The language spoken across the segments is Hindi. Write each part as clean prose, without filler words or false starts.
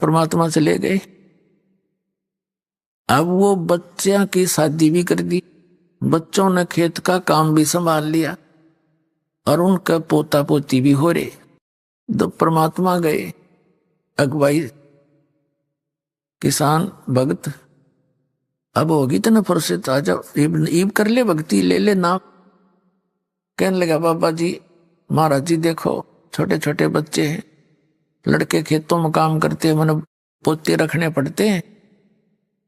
परमात्मा से ले गए। अब वो बच्चियां की शादी भी कर दी, बच्चों ने खेत का काम भी संभाल लिया और उनका पोता पोती भी हो रहे। तो परमात्मा गए, अगुवाई किसान भगत अब होगी तो ना फुर्सत, आ जाओ ईब कर ले, भक्ति ले ले नाम। कहने लगा बाबा जी महाराज जी देखो छोटे छोटे बच्चे हैं, लड़के खेतों में काम करते हैं, मैंने पोते रखने पड़ते हैं,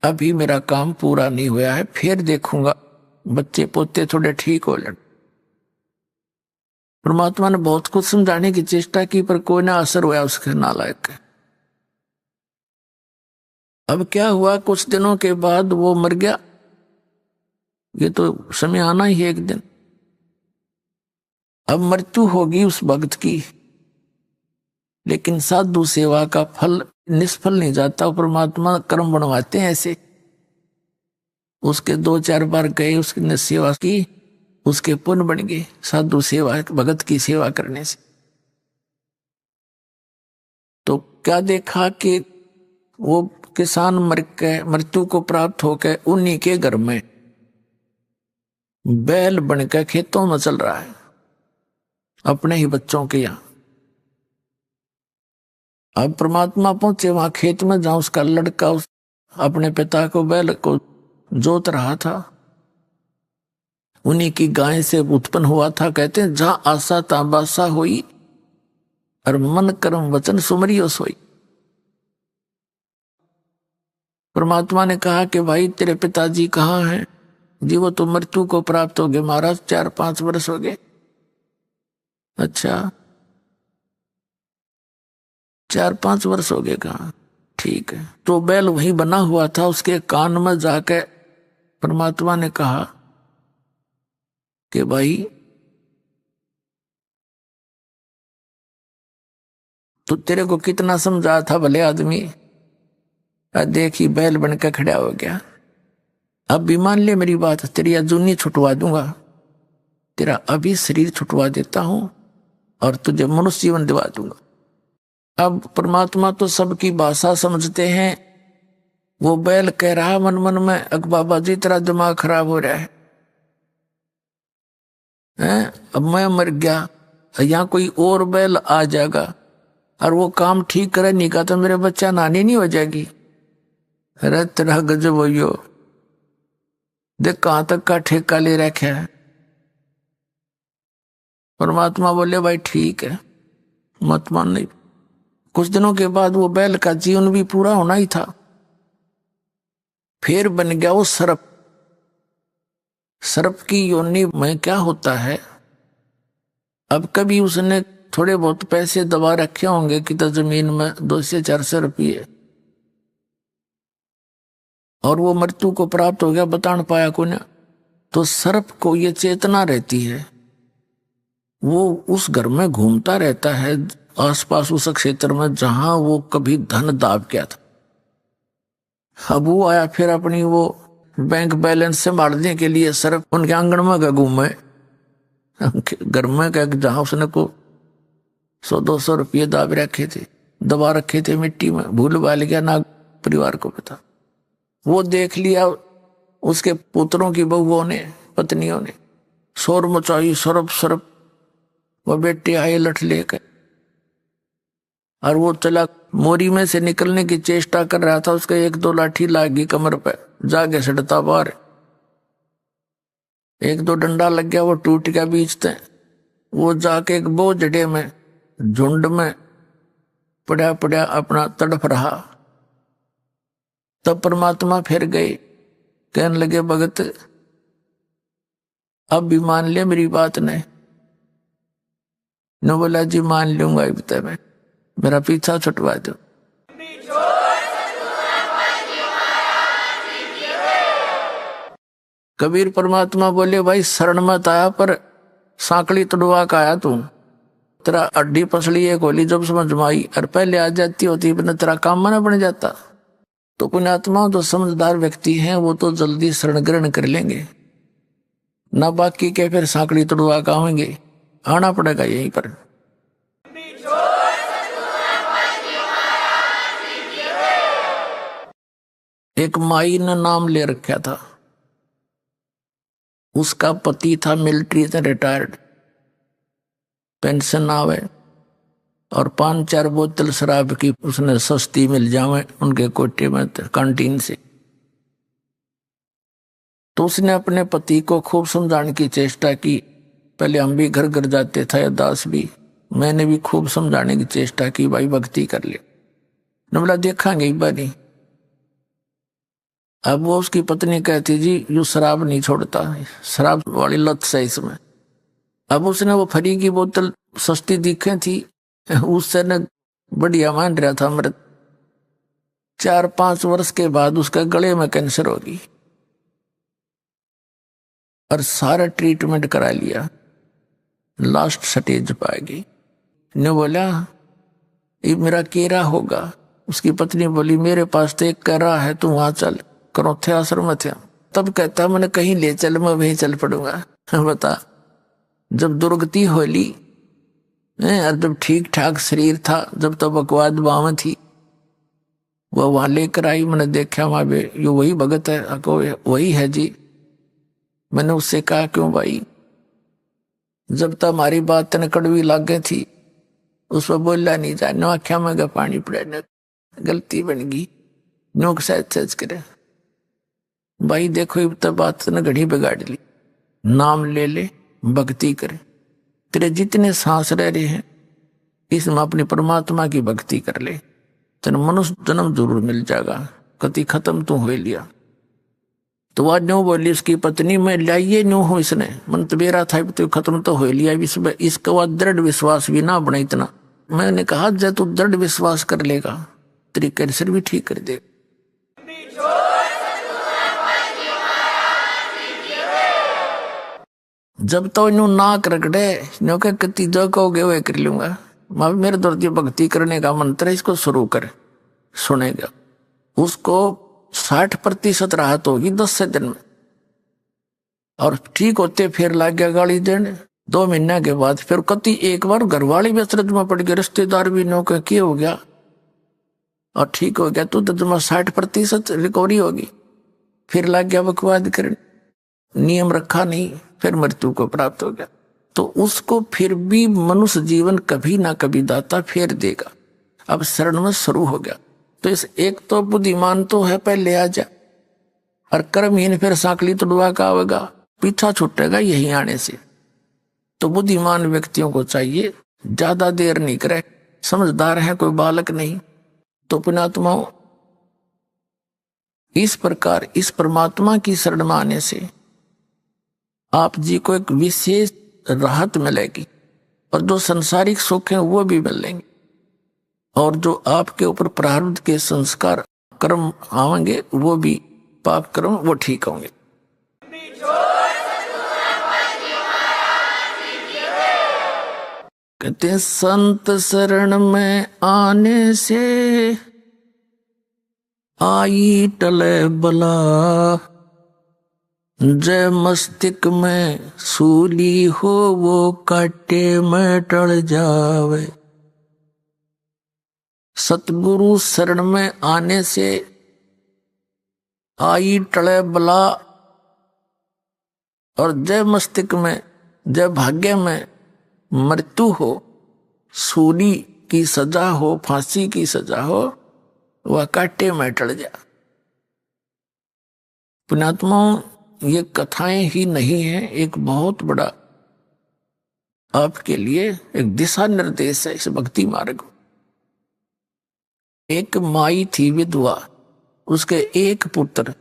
अभी मेरा काम पूरा नहीं हुआ है, फिर देखूंगा बच्चे पोते थोड़े ठीक हो लड़। परमात्मा ने बहुत कुछ समझाने की चेष्टा की पर कोई ना असर हुआ उसके नालायक। अब क्या हुआ, कुछ दिनों के बाद वो मर गया। ये तो समय आना ही है एक दिन। अब मृत्यु होगी उस भक्त की, लेकिन साधु सेवा का फल निष्फल नहीं जाता। परमात्मा कर्म बनवाते हैं ऐसे। उसके 2-4 बार गए, उसने सेवा की, उसके पुण्य बन गए साधु सेवा भगत की सेवा करने से। तो क्या देखा कि वो किसान मर के मृत्यु को प्राप्त होकर उन्हीं के घर में बैल बनकर खेतों में चल रहा है, अपने ही बच्चों के यहां। अब परमात्मा पहुंचे वहां खेत में जहां उसका लड़का अपने पिता को बैल को जोत रहा था, उन्हीं की गाय से उत्पन्न हुआ था। कहते हैं जहां आशा ताबासा हुई और मन कर्म वचन सुमरियो सोई। परमात्मा ने कहा कि भाई तेरे पिताजी कहाँ हैं? जी वो तो मृत्यु को प्राप्त हो गए महाराज, 4-5 वर्ष हो गए। अच्छा 4-5 वर्ष हो गए, कहा ठीक है। तो बैल वहीं बना हुआ था, उसके कान में जाके परमात्मा ने कहा कि भाई तो तेरे को कितना समझा था भले आदमी, देखी बैल बनकर खड़ा हो गया। अब भी मान ले मेरी बात, तेरी अजूनी छुटवा दूंगा, तेरा अभी शरीर छुटवा देता हूं और तुझे मनुष्य जीवन दिवा दूंगा। अब परमात्मा तो सबकी भाषा समझते हैं। वो बैल कह रहा मन मन में, अक बाबा जी तेरा दिमाग खराब हो रहा है, अब मैं मर गया, यहाँ कोई और बैल आ जाएगा और वो काम ठीक करे नहीं का तो मेरे बच्चा नानी नहीं हो जाएगी। अरे तेरा गजब हो, देख कहां तक का ठेका ले रखा है। परमात्मा बोले भाई ठीक है, मत मान नहीं। कुछ दिनों के बाद वो बैल का जीवन भी पूरा होना ही था, फिर बन गया वो सर्प। सर्प की योनि में क्या होता है, अब कभी उसने थोड़े बहुत पैसे दबा रखे होंगे कि तो जमीन में 200-400 रुपये, और वो मृत्यु को प्राप्त हो गया, बता न पाया को ना। तो सर्प को ये चेतना रहती है, वो उस घर में घूमता रहता है आसपास उस क्षेत्र में जहां वो कभी धन दाब गया था। अब वो आया फिर अपनी वो बैंक बैलेंस संभालने के लिए सर्प उनके आंगन में घूमे, घर में जहां उसने को 100-200 रुपये दाब रखे थे, दबा रखे थे मिट्टी में, भूल भाल गया ना परिवार को पता। वो देख लिया, उसके पुत्रों की बहुओं ने पत्नियों ने शोर मचाई, सरप सरप। वो बेटे आए लठ लेकर और वो चला मोरी में से निकलने की चेष्टा कर रहा था, उसके 1-2 लाठी लागी कमर पे, जाके सड़ता बाहर। 1-2 डंडा लग गया, वो टूट गया बीच से। वो जाके एक बोझड़े में झुंड में पड़ा पड़ा अपना तड़प रहा। तब परमात्मा फिर गए, कहने लगे भगत अब भी मान ले मेरी बात ने। न बोला जी मान लूंगा, बता मैं मेरा पीछा छुटवा दो। कबीर परमात्मा बोले भाई शरण मत आया पर सांकली तड़वा का आया तू, तेरा अड्डी पसली एक होली जब समझ में आई और पहले आ जाती होती बिना तेरा काम ना बन जाता। तो पुण्यात्मा तो समझदार व्यक्ति हैं, वो तो जल्दी शरण ग्रहण कर लेंगे ना, बाकी के फिर सांकड़ी तड़वा का होंगे, आना पड़ेगा यहीं पर। एक माई ने नाम ले रखा था, उसका पति था मिलिट्री से रिटायर्ड, पेंशन आवे और 5-4 बोतल शराब की उसने सस्ती मिल जावे उनके कोटे में कैंटीन से। तो उसने अपने पति को खूब समझाने की चेष्टा की। पहले हम भी घर घर जाते थे, दास भी, मैंने भी खूब समझाने की चेष्टा की, भाई भक्ति कर ले। न बोला देखांगे एक बार ही। अब वो उसकी पत्नी कहती जी यू शराब नहीं छोड़ता, शराब वाली लत से इसमें। अब उसने वो फरी की बोतल सस्ती दिखे थी, उससे न बढ़िया मान रहा था मृत। 4-5 वर्ष के बाद उसका गले में कैंसर हो गई और सारा ट्रीटमेंट करा लिया, लास्ट स्टेज पर आ गई। ने बोला ये मेरा केरा होगा। उसकी पत्नी बोली मेरे पास तो एक केरा है, तू वहां चल, करोथे आश्रम में थे। तब कहता मैंने कहीं ले चल, मैं वहीं चल पड़ूंगा। बता, जब दुर्गति होली और जब ठीक ठाक शरीर था, जब तो बकवाद बाव थी, वो वहां लेकर आई। मैंने देखा वहां पे यो वही भगत है, वही है जी। मैंने उससे कहा क्यों भाई, जब तक हमारी बात न कड़वी लागे थी उस पर बोला नहीं जा, नो आख्या में पानी पड़े, गलती बन गई, नोक सच करे। भाई देखो अब तक बात ने घड़ी बिगाड़ ली। नाम ले ले, भक्ति करे, तेरे जितने सांस रह रहे हैं इसमें अपनी परमात्मा की भक्ति कर ले, तेरे मनुष्य जन्म जरूर मिल जाएगा। कति खत्म तू हो लिया। तो आज न्यू बोली उसकी पत्नी, मैं लाइए न्यू हो इसने, मन तो बेरा था तो खत्म तो हो लिया, इसका बाद दृढ़ विश्वास भी ना बना इतना। मैंने कहा जब तू दृढ़ विश्वास कर लेगा तेरी कैंसर भी ठीक कर देगा। जब तो न्यू नाक रगड़े न्यू के कति जो कहोगे वह कर लूंगा। मेरे दर्द भक्ति करने का मंत्र है, इसको शुरू कर, सुनेगा। उसको 60% राहत होगी 10 दिन में, और ठीक होते फिर लग गया गाली देने। 2 महीने के बाद फिर कति एक बार घरवाली भी असरत में पड़ गए, रिश्तेदार भी नो क्या हो गया और ठीक हो गया, तू तो जमा 60% रिकवरी होगी। फिर लग गया बकवाद करने, नियम रखा नहीं, फिर मृत्यु को प्राप्त हो गया। तो उसको फिर भी मनुष्य जीवन कभी ना कभी दाता फेर देगा। अब शरण में शुरू हो गया। तो इस एक तो बुद्धिमान तो है पहले आ जा, और कर्महीन फिर सांकली तुड़वा का आवेगा, पीछा छूटेगा यही आने से। तो बुद्धिमान व्यक्तियों को चाहिए ज्यादा देर नहीं करे, समझदार है कोई बालक नहीं। तो पुण्यात्माओं, इस प्रकार इस परमात्मा की शरण में आने से आप जी को एक विशेष राहत मिलेगी, और जो संसारिक सुख हैं वो भी मिलेंगे, और जो आपके ऊपर प्रारब्ध के संस्कार कर्म आवेंगे वो भी पाप कर्म वो ठीक होंगे। कहते हैं संत शरण में आने से आई टले बला, जय मस्तिष्क में सूली हो वो काटे में टल जावे। सतगुरु शरण में आने से आई टले बला, और जय मस्तिष्क में, जय भाग्य में मृत्यु हो, सूली की सजा हो, फांसी की सजा हो, वह काटे में टल जा। पुण्यात्माओं, ये कथाएं ही नहीं है, एक बहुत बड़ा आपके लिए एक दिशा निर्देश है इस भक्ति मार्ग। एक माई थी विधवा, उसके एक पुत्र,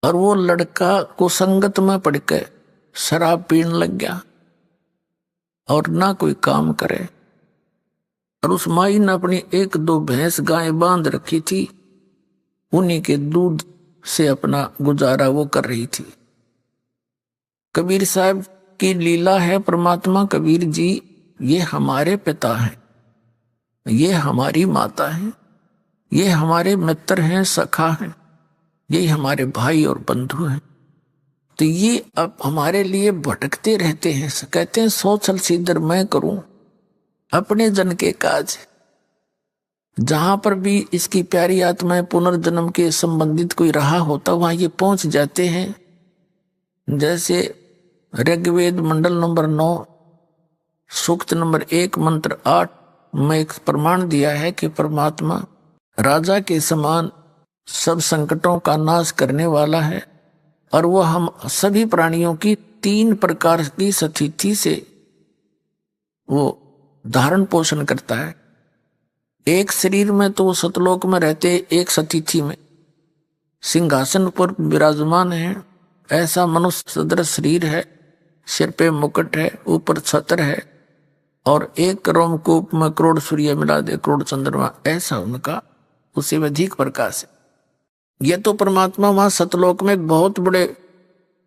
और वो लड़का कुसंगत में पड़ के शराब पीने लग गया और ना कोई काम करे। और उस माई ने अपनी 1-2 भैंस गाय बांध रखी थी, उन्हीं के दूध से अपना गुजारा वो कर रही थी। कबीर साहब की लीला है, परमात्मा कबीर जी ये हमारे पिता हैं, ये हमारी माता हैं, ये हमारे मित्र हैं, सखा हैं, ये हमारे भाई और बंधु हैं। तो ये अब हमारे लिए भटकते रहते हैं। कहते हैं 100 छल सीधर मैं करूं अपने जन के काज, जहां पर भी इसकी प्यारी आत्माएं पुनर्जन्म के संबंधित कोई रहा होता वहां ये पहुंच जाते हैं। जैसे ऋग्वेद मंडल नंबर 9 सूक्त नंबर 1 मंत्र 8 में एक प्रमाण दिया है कि परमात्मा राजा के समान सब संकटों का नाश करने वाला है और वह हम सभी प्राणियों की 3 प्रकार की स्थिति से वो धारण पोषण करता है। एक शरीर में तो वो सतलोक में रहते, एक स्थिति में सिंहासन पर विराजमान है। ऐसा मनुष्य सदृश शरीर है, सिर पे मुकुट है, ऊपर छत्र है और एक रोमकूप में करोड़ सूर्य मिला दे, करोड़ चंद्रमा, ऐसा उनका उसी में अधिक प्रकाश है। ये तो परमात्मा वहां सतलोक में एक बहुत बड़े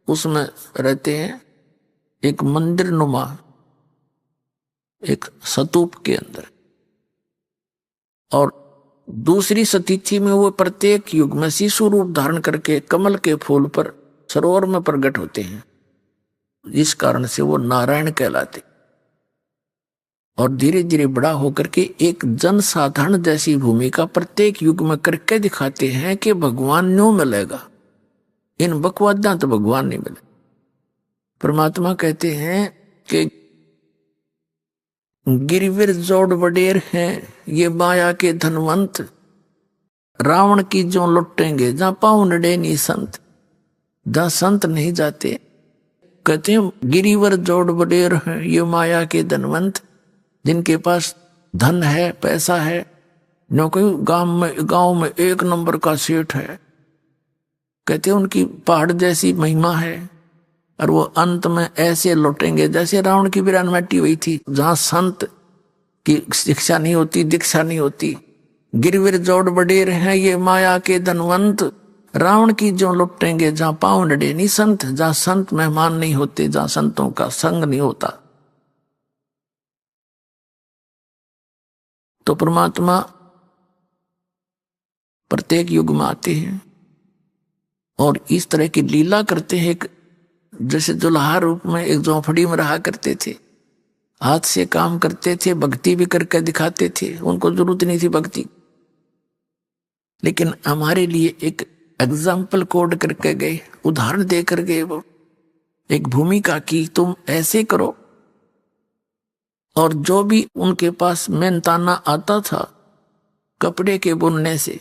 उसमें रहते हैं, एक मंदिर नुमा एक स्तूप के अंदर। और दूसरी स्थिति में वो प्रत्येक युग में शिशु रूप धारण करके कमल के फूल पर सरोवर में प्रकट होते हैं। इस कारण से वो नारायण कहलाते और धीरे धीरे बड़ा होकर के एक जनसाधारण जैसी भूमिका प्रत्येक युग में करके दिखाते हैं कि भगवान न्यों मिलेगा, इन बकवादा तो भगवान नहीं मिले। परमात्मा कहते हैं कि गिरिवीर जोड़ वडेर हैं ये माया के धनवंत, रावण की जो लुटेंगे जहां पाँव नडे नहीं संत, जहां संत नहीं जाते। कहते हैं गिरिवर जोड़ वडेर हैं ये माया के धनवंत, जिनके पास धन है, पैसा है, न कोई गांव में 1 नंबर का सेठ है। कहते हैं उनकी पहाड़ जैसी महिमा है और वो अंत में ऐसे लौटेंगे जैसे रावण की वीरान मिट्टी हुई थी, जहां संत की शिक्षा नहीं होती, दीक्षा नहीं होती। गिरवीर जोड़ बडेर हैं ये माया के धनवंत, रावण की जो लुटेंगे जहां पाँव नडे नहीं संत, जहां संत मेहमान नहीं होते, जहां संतों का संग नहीं होता। तो परमात्मा प्रत्येक युग में आते हैं और इस तरह की लीला करते हैं। जैसे दुल्हा रूप में एक झोंपड़ी में रहा करते थे, हाथ से काम करते थे, भक्ति भी करके दिखाते थे, उनको जरूरत नहीं थी भक्ति, लेकिन हमारे लिए एक एग्जाम्पल कोड करके गए, उदाहरण दे कर गए, वो एक भूमिका की तुम ऐसे करो। और जो भी उनके पास मेहनताना आता था कपड़े के बुनने से,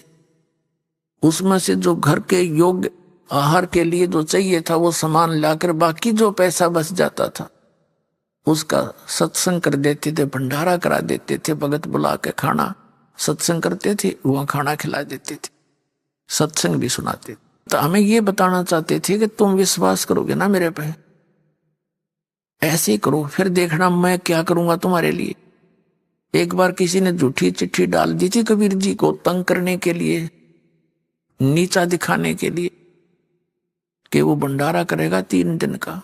उसमें से जो घर के योग्य आहार के लिए जो चाहिए था वो सामान लाकर बाकी जो पैसा बच जाता था उसका सत्संग कर देते थे, भंडारा करा देते थे, भगत बुला के खाना सत्संग करते थे, वहां खाना खिला देते थे, सत्संग भी सुनाते थे। तो हमें ये बताना चाहते थे कि तुम विश्वास करोगे ना मेरे पे, ऐसे करो फिर देखना मैं क्या करूंगा तुम्हारे लिए। एक बार किसी ने झूठी चिट्ठी डाल दी थी कबीर जी को तंग करने के लिए, नीचा दिखाने के लिए, कि वो भंडारा करेगा 3 दिन का,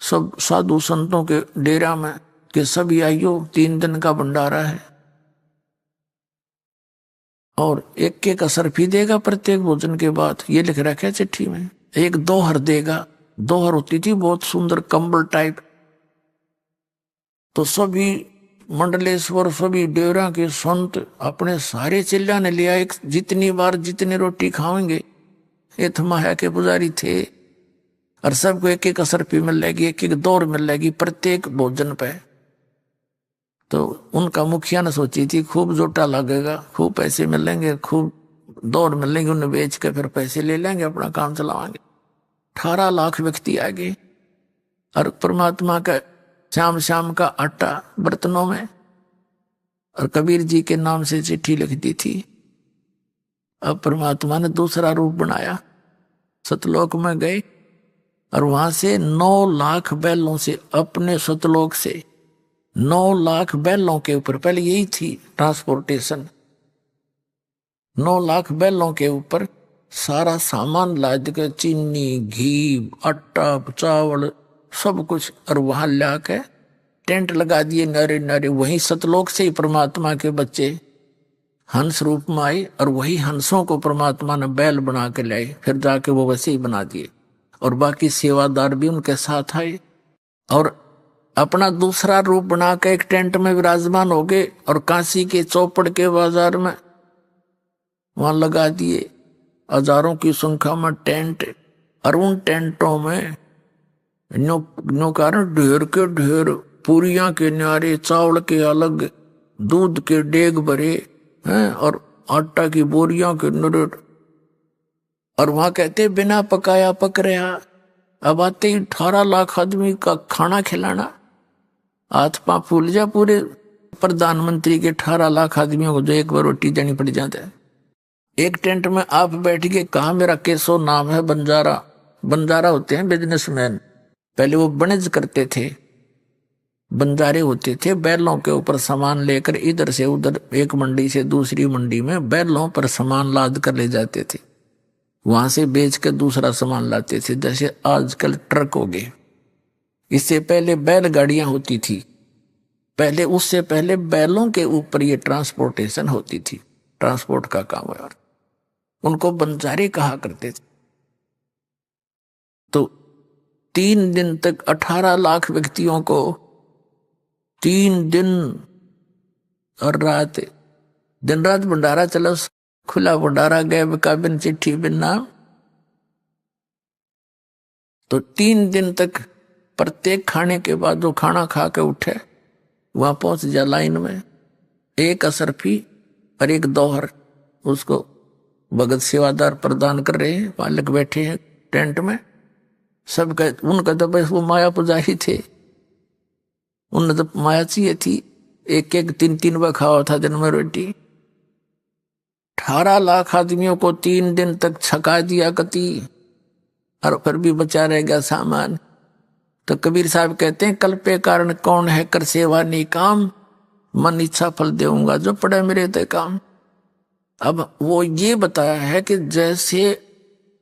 सब साधु संतों के डेरा में कि सभी आइयो 3 दिन का भंडारा है और 1 असरफी देगा प्रत्येक भोजन के बाद। ये लिख रखा है चिट्ठी में। एक दोहर देगा, दोहर होती थी बहुत सुंदर कंबल टाइप। तो सभी मंडलेश्वर सभी डेरा के संत अपने सारे चिल्ला ने लिया, एक जितनी बार जितनी रोटी खाएंगे, ये थमाया के पुजारी थे, और सबको 1 असरफी मिलेगी, 1 दौर मिलेगी प्रत्येक भोजन पे। तो उनका मुखिया ने सोची थी खूब जोटा लगेगा, खूब पैसे मिलेंगे, खूब दौड़ मिलेंगे, उन्हें बेच के फिर पैसे ले लेंगे, अपना काम चलाएंगे। 18 लाख व्यक्ति आ गए और परमात्मा का शाम शाम का आटा बर्तनों में, और कबीर जी के नाम से चिट्ठी लिख दी थी। अब परमात्मा ने दूसरा रूप बनाया, सतलोक में गए और वहां से 9 लाख बैलों से, अपने सतलोक से 9 लाख बैलों के ऊपर, पहले यही थी ट्रांसपोर्टेशन, 9 लाख बैलों के ऊपर सारा सामान लाद के, चीनी घी आटा चावल सब कुछ, और वहां ला के टेंट लगा दिए नारे नारे। वहीं सतलोक से ही परमात्मा के बच्चे हंस रूप में आए और वही हंसों को परमात्मा ने बैल बना के लाए, फिर जाके वो वैसे ही बना दिए और बाकी सेवादार भी उनके साथ आए। और अपना दूसरा रूप बना के एक टेंट में विराजमान हो गए और काशी के चौपड़ के बाजार में वहां लगा दिए हजारों की संख्या में टेंट। और उन टेंटों में नो कारण ढेर के ढेर पूरियां के न्यारे, चावल के अलग, दूध के डेग भरे हैं और आटा की बोरियां के नरेट। और वहां कहते बिना पकाया पक रहा। अब आते ही 18 लाख आदमी का खाना खिलाना, हाथ पांव फूल जा पूरे प्रधानमंत्री के 18 लाख आदमियों को जो एक बार रोटी देनी पड़ जाता है। एक टेंट में आप बैठ के, कहा मेरा केसो नाम है बंजारा। बंजारा होते हैं बिजनेसमैन, पहले वो वणिज करते थे, बंजारे होते थे, बैलों के ऊपर सामान लेकर इधर से उधर एक मंडी से दूसरी मंडी में बैलों पर सामान लाद कर ले जाते थे, वहां से बेच कर दूसरा सामान लाते थे, जैसे आजकल ट्रक हो गए। इससे पहले बैलगाड़ियां होती थी, पहले उससे पहले बैलों के ऊपर ये ट्रांसपोर्टेशन होती थी, ट्रांसपोर्ट का काम है। और उनको बंजारे कहा करते थे। तो 3 दिन तक 18 लाख व्यक्तियों को 3 दिन और रात, दिन रात भंडारा चला, खुला भंडारा गैब का बिन चिट्ठी बिन नाम। तो 3 दिन तक प्रत्येक खाने के बाद जो खाना खा के उठे वहां पहुंच जा लाइन में, एक असरफी और एक दोहर उसको भगत सेवादार प्रदान कर रहे हैं, मालिक बैठे हैं टेंट में। सब उनका तो बस वो माया पुजारी थे, उन्हें तो माया चाहिए थी। एक एक 3 बार खावा था दिन में रोटी। 18 लाख आदमियों को 3 दिन तक छका दिया कति, और फिर भी बचा रह गया सामान। तो कबीर साहब कहते हैं कल पे कारण कौन है कर सेवा नी काम, मन इच्छा फल देऊंगा जो पड़े मेरे ते काम। अब वो ये बताया है कि जैसे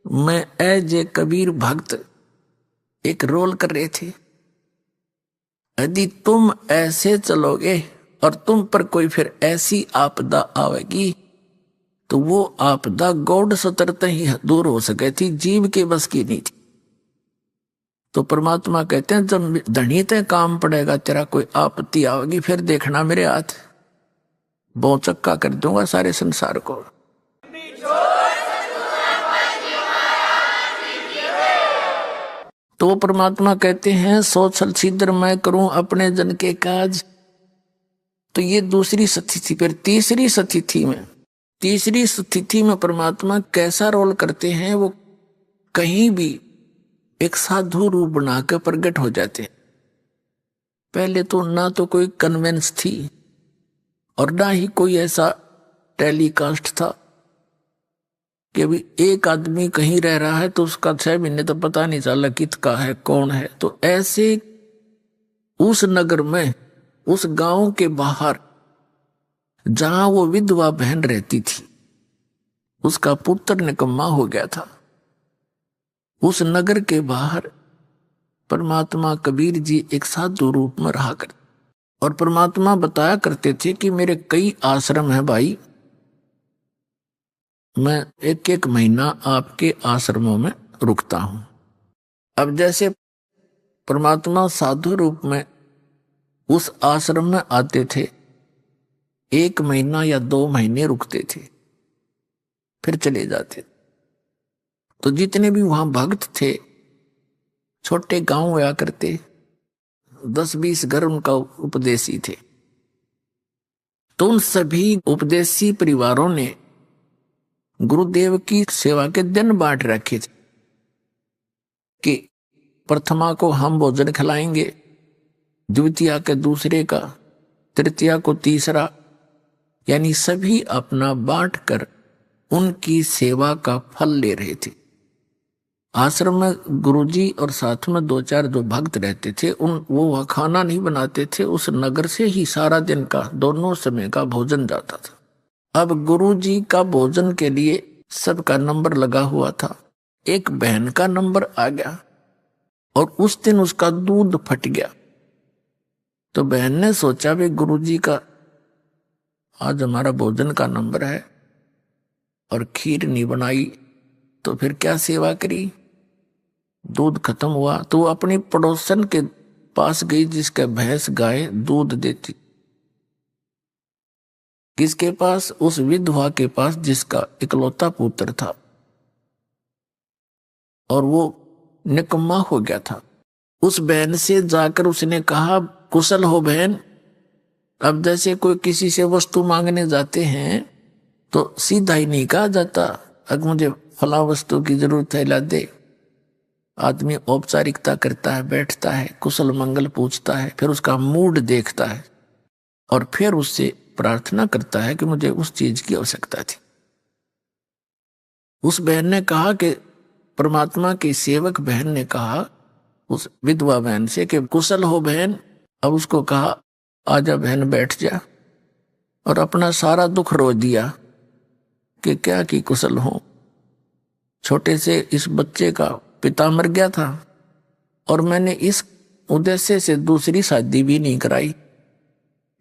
मैं एज ए कबीर भक्त एक रोल कर रहे थे, यदि तुम ऐसे चलोगे और तुम पर कोई फिर ऐसी आपदा आवेगी तो वो आपदा गौड़ सतरते ही दूर हो सके थी, जीव के बस की नहीं थी। तो परमात्मा कहते हैं जब धनी ते काम पड़ेगा, तेरा कोई आपत्ति आवेगी, फिर देखना मेरे हाथ बहुचक्का कर दूंगा सारे संसार को। तो परमात्मा कहते हैं सोचल छिद्र मैं करूं अपने जन के काज। तो ये दूसरी स्थिति। फिर तीसरी स्थिति में परमात्मा कैसा रोल करते हैं, वो कहीं भी एक साधु रूप बनाकर प्रकट हो जाते हैं। पहले तो ना तो कोई कन्वेंस थी और ना ही कोई ऐसा टेलीकास्ट था कि अभी एक आदमी कहीं रह रहा है तो उसका 6 महीने तो पता नहीं चला किसका है कौन है। तो ऐसे उस नगर में, उस गांव के बाहर जहां वो विधवा बहन रहती थी, उसका पुत्र निकम्मा हो गया था, उस नगर के बाहर परमात्मा कबीर जी एक साधु रूप में रहा करते। और परमात्मा बताया करते थे कि मेरे कई आश्रम हैं भाई, मैं 1-1 महीना आपके आश्रमों में रुकता हूं। अब जैसे परमात्मा साधु रूप में उस आश्रम में आते थे, 1 महीना या 2 महीने रुकते थे, फिर चले जाते। तो जितने भी वहां भक्त थे, छोटे गांव हुआ करते, 10-20 घर उनका उपदेशी थे। तो उन सभी उपदेशी परिवारों ने गुरुदेव की सेवा के दिन बांट रखे थे कि प्रथमा को हम भोजन खिलाएंगे, द्वितीया के दूसरे का, तृतीया को तीसरा, यानी सभी अपना बांट कर उनकी सेवा का फल ले रहे थे। आश्रम में गुरुजी और साथ में 2-4 जो भक्त रहते थे, वो वह खाना नहीं बनाते थे, उस नगर से ही सारा दिन का दोनों समय का भोजन जाता था। अब गुरुजी का भोजन के लिए सबका नंबर लगा हुआ था। एक बहन का नंबर आ गया और उस दिन उसका दूध फट गया। तो बहन ने सोचा भी गुरुजी का आज हमारा भोजन का नंबर है और खीर नहीं बनाई तो फिर क्या सेवा करी। दूध खत्म हुआ तो वो अपनी पड़ोसन के पास गई जिसके भैंस गाय दूध देती। किसके पास? उस विधवा के पास जिसका इकलौता पुत्र था और वो निकम्मा हो गया था। उस बहन से जाकर उसने कहा, कुशल हो बहन। अब जैसे कोई किसी से वस्तु मांगने जाते हैं तो सीधा ही नहीं कहा जाता, अगर मुझे फला वस्तु की जरूरत है ला दे। आदमी औपचारिकता करता है, बैठता है, कुशल मंगल पूछता है, फिर उसका मूड देखता है और फिर उससे प्रार्थना करता है कि मुझे उस चीज की आवश्यकता थी। उस बहन ने कहा कि परमात्मा की सेवक बहन ने कहा उस विधवा बहन से कि कुशल हो बहन। अब उसको कहा, आजा बहन बैठ जा, और अपना सारा दुख रो दिया कि क्या की कुशल हो। छोटे से इस बच्चे का पिता मर गया था और मैंने इस उद्देश्य से दूसरी शादी भी नहीं कराई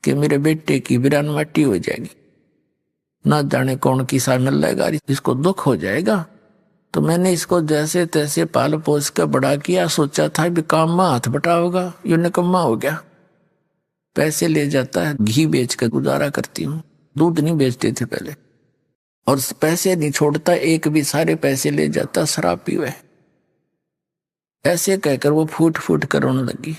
कि मेरे बेटे की वीरान माटी हो जाएगी, ना जाने कौन किसा मिल जाएगा, इसको दुख हो जाएगा। तो मैंने इसको जैसे तैसे पाल पोस कर बड़ा किया, सोचा था भी काम में हाथ बटा होगा, ये निकम्मा हो गया। पैसे ले जाता है, घी बेच कर गुजारा करती हूँ, दूध नहीं बेचते थे पहले, और पैसे नहीं छोड़ता एक भी, सारे पैसे ले जाता, शराब पीवे। ऐसे कहकर वो फूट फूट कर रोने लगी।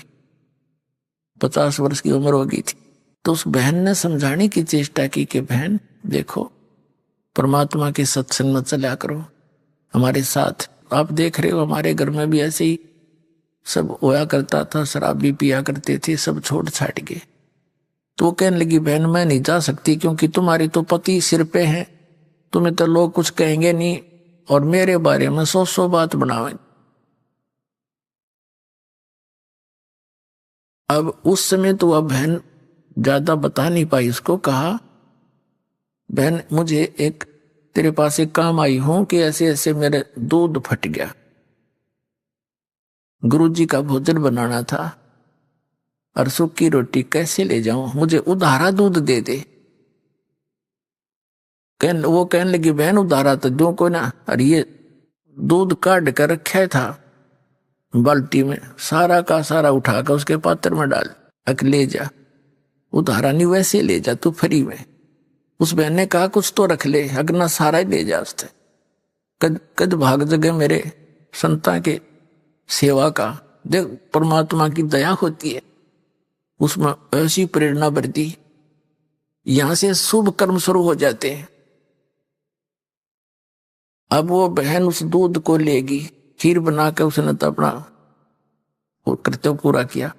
50 वर्ष की उम्र हो गई थी। तो उस बहन ने समझाने की चेष्टा की कि बहन देखो, परमात्मा के सत्संग में चला करो हमारे साथ। आप देख रहे हो हमारे घर में भी ऐसे ही सब होया करता था, शराब भी पिया करते थे, सब छोड़ छाट गए। तो वो कहने लगी, बहन मैं नहीं जा सकती क्योंकि तुम्हारे तो पति सिर पे हैं, तुम्हें तो लोग कुछ कहेंगे नहीं और मेरे बारे में 100 बात बनावेंगे। अब उस समय तो वह बहन ज्यादा बता नहीं पाई। उसको कहा, बहन मुझे एक तेरे पास एक काम आई हूं कि ऐसे ऐसे मेरे दूध फट गया, गुरुजी का भोजन बनाना था और सूखी रोटी कैसे ले जाऊं, मुझे उधारा दूध दे दे। वो कहने लगी, बहन उधारा तो दो को ना, और ये दूध काट कर रखा था बाल्टी में, सारा का सारा उठा कर उसके पात्र में डाल, अक ले जा, उधारा नहीं वैसे ले जा तू फ्री में। उस बहन ने कहा, कुछ तो रख ले, अगना सारा ही ले जा। उससे कद कद भाग जगह मेरे संता के सेवा का। देख परमात्मा की दया होती है, उसमें ऐसी प्रेरणा बढ़ती, यहां से शुभ कर्म शुरू हो जाते हैं। अब वो बहन उस दूध को लेगी, खीर बनाकर उसने तो अपना वो कर्तव्य पूरा किया।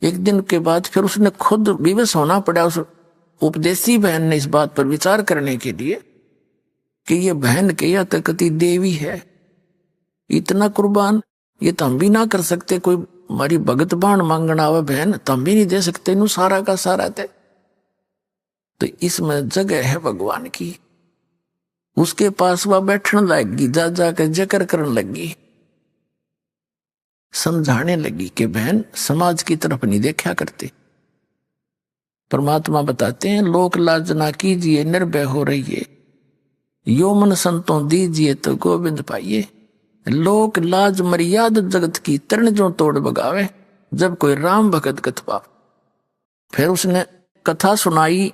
एक दिन के बाद फिर उसने खुद विवश होना पड़ा उस उपदेशी बहन ने इस बात पर विचार करने के लिए कि ये बहन के या तकती देवी है, इतना कुर्बान ये तो हम भी ना कर सकते। कोई हमारी भगत बाण मांगना हुआ बहन तो हम भी नहीं दे सकते, इनू सारा का सारा थे। तो इसमें जगह है भगवान की। उसके पास वह बैठने लगी, जा जाकर जिक्र करने लगी, समझाने लगी कि बहन समाज की तरफ नहीं देखा करते। परमात्मा बताते हैं, लोक लाज ना कीजिए निर्भय हो रहिए, यो मन संतों दीजिए तो गोविंद पाइए। लोक लाज मर्याद जगत की तरण जो तोड़ बगावे, जब कोई राम भगत कथ पावे। फिर उसने कथा सुनाई,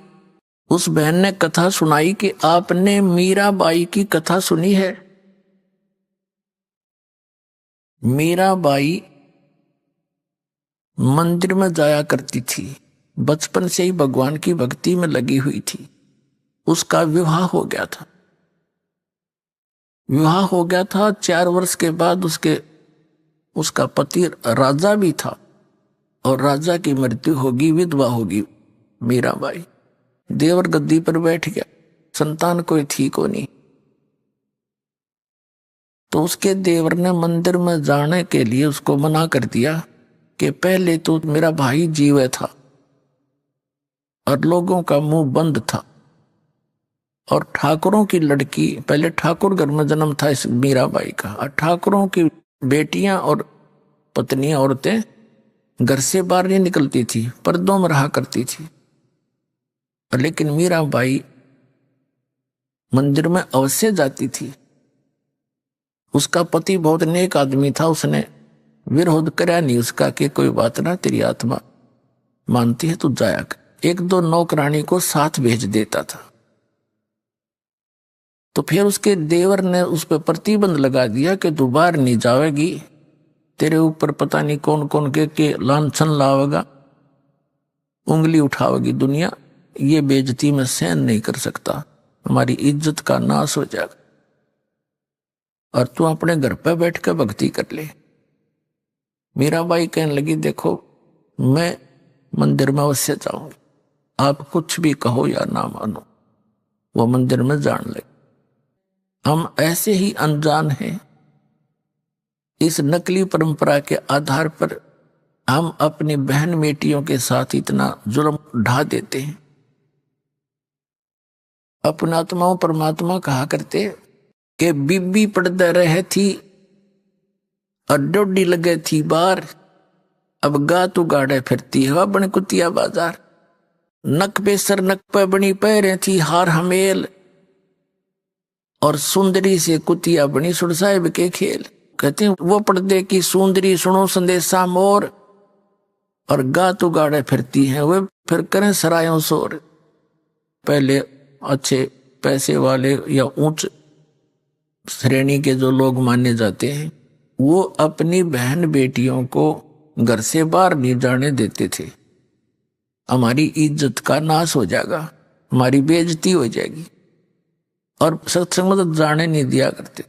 उस बहन ने कथा सुनाई कि आपने मीराबाई की कथा सुनी है। मीराबाई मंदिर में जाया करती थी, बचपन से ही भगवान की भक्ति में लगी हुई थी। उसका विवाह हो गया था। विवाह हो गया था 4 वर्ष के बाद उसका पति राजा भी था और राजा की मृत्यु होगी, विधवा होगी मीराबाई। देवर गद्दी पर बैठ गया, संतान कोई थी को नहीं। तो उसके देवर ने मंदिर में जाने के लिए उसको मना कर दिया कि पहले तो मेरा भाई जीवे था और लोगों का मुंह बंद था, और ठाकुरों की लड़की, पहले ठाकुर घर में जन्म था इस मीराबाई का, और ठाकुरों की बेटियां और पत्नियां औरतें घर से बाहर नहीं निकलती थी, पर्दों में रहा करती थी। लेकिन मीराबाई मंदिर में अवश्य जाती थी। उसका पति बहुत नेक आदमी था, उसने विरोध करा नहीं उसका कि कोई बात ना, तेरी आत्मा मानती है तू जाया कर। एक दो नौकरानी को साथ भेज देता था। तो फिर उसके देवर ने उस पर प्रतिबंध लगा दिया कि तू बाहर नहीं जावेगी, तेरे ऊपर पता नहीं कौन कौन के लांछन लावेगा, उंगली उठावेगी दुनिया, ये बेइज्जती में सहन नहीं कर सकता, हमारी इज्जत का नाश हो जाएगा, और तू अपने घर पे बैठ कर भक्ति कर ले। मीराबाई कहने लगी, देखो मैं मंदिर में अवश्य जाऊंगी, आप कुछ भी कहो या ना मानो, वो मंदिर में जान ले। हम ऐसे ही अनजान हैं, इस नकली परंपरा के आधार पर हम अपनी बहन बेटियों के साथ इतना जुल्म ढा देते हैं। अपने आत्माओं परमात्मा कहा करते कि बीबी पड़दा रहे थी और डोडी लगे थी बार, अब गात उगाड़े फिरती हवा बन कुतिया बाजार, नक पे सर नक पे बनी पैरे थी हार हमेल, और सुंदरी से कुतिया बनी सुर साहिब के खेल। कहते हैं वो पर्दे की सुंदरी सुनो संदेशा मोर, और गात उगाड़े फिरती हैं वे फिर करें सरायों शोर। पहले अच्छे पैसे वाले या उच्च श्रेणी के जो लोग माने जाते हैं, वो अपनी बहन बेटियों को घर से बाहर नहीं जाने देते थे, हमारी इज्जत का नाश हो जाएगा, हमारी बेइज्जती हो जाएगी, और सत्संग में तो जाने नहीं दिया करते।